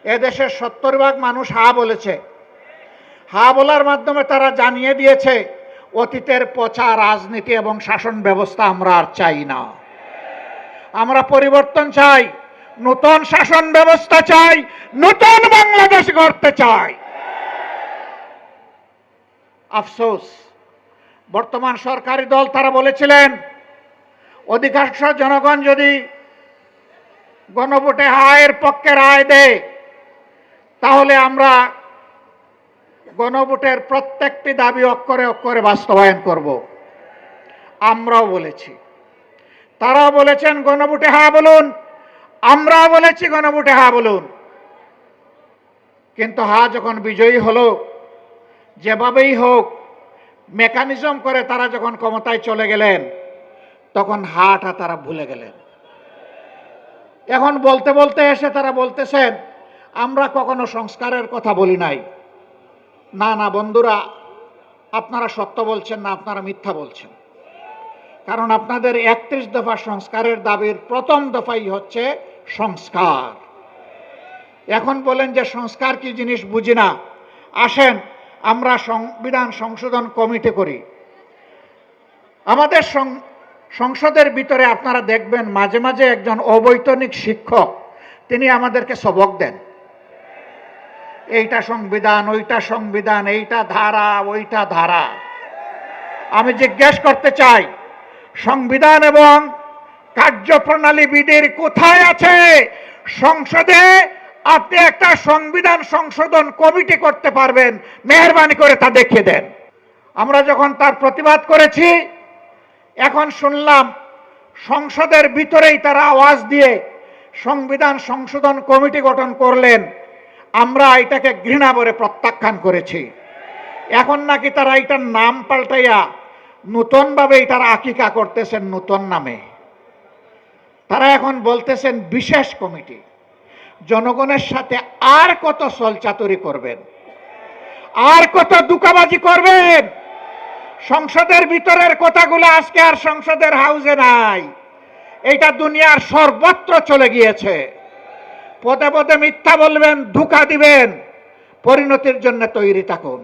এদেশের 70% মানুষ হা বলেছে। হা বলার মাধ্যমে তারা জানিয়ে দিয়েছে অতীতের পচা রাজনীতি এবং শাসন ব্যবস্থা আমরা আর চাই না। আমরা পরিবর্তন চাই, নতুন শাসন ব্যবস্থা চাই, নতুন বাংলাদেশ গড়তে চাই। আফসোস, বর্তমান সরকারি দল তারা বলেছিলেন অধিকাংশ জনগণ যদি গণভোটে হায়ের পক্ষে রায় দেয় তাহলে আমরা গণভোটের প্রত্যেকটি দাবি অক্ষরে অক্ষরে বাস্তবায়ন করব। আমরাও বলেছি, তারাও বলেছেন গণভোটে হ্যাঁ বলুন, আমরাও বলেছি গণভোটে হ্যাঁ বলুন। কিন্তু হ্যাঁ যখন বিজয়ী হলো, যেভাবেই হোক মেকানিজম করে তারা যখন ক্ষমতায় চলে গেলেন তখন হাটা তারা ভুলে গেলেন। এখন বলতে বলতে এসে তারা বলতেছেন আমরা কখনো সংস্কারের কথা বলি নাই। না না বন্ধুরা, আপনারা সত্য বলছেন না, আপনারা মিথ্যা বলছেন। কারণ আপনাদের 31 দফা সংস্কারের দাবির প্রথম দফাই হচ্ছে সংস্কার। এখন বলেন যে সংস্কার কি জিনিস বুঝি না। আসেন আমরা সংবিধান সংশোধন কমিটি করি। আমাদের সংসদের ভিতরে আপনারা দেখবেন মাঝে মাঝে একজন অবৈতনিক শিক্ষক তিনি আমাদেরকে সবক দেন, এইটা সংবিধান, ওইটা সংবিধান, এইটা ধারা, ওইটা ধারা। আমি জিজ্ঞেস করতে চাই, সংবিধান এবং কার্যপ্রণালী বিধির কোথায় আছে? সংসদে আপনি একটা সংবিধান সংশোধন কমিটি করতে পারবেন, মেহেরবানি করে তা দেখিয়ে দেন। আমরা যখন তার প্রতিবাদ করেছি, এখন শুনলাম সংসদের ভিতরেই তারা আওয়াজ দিয়ে সংবিধান সংশোধন কমিটি গঠন করলেন। আমরা এটাকে ঘৃণা করে প্রত্যাখ্যান করেছি। এখন নাকি তারা এটার নাম পাল্টাইয়া নতুনভাবে এটার আকিকা করতেছেন নতুন নামে। তারা এখন বলতেছেন বিশেষ কমিটি। জনগণের সাথে আর কত ছলচাতুরি করবেন, আর কত দুকাবাজি করবেন? সংসদের ভিতরের কথাগুলো আজকে আর সংসদের হাউসে নাই, এটা দুনিয়ার সর্বত্র চলে গিয়েছে। পদে পদে মিথ্যা বলবেন, ধোঁকা দিবেন, পরিণতির জন্য তৈরি থাকুন।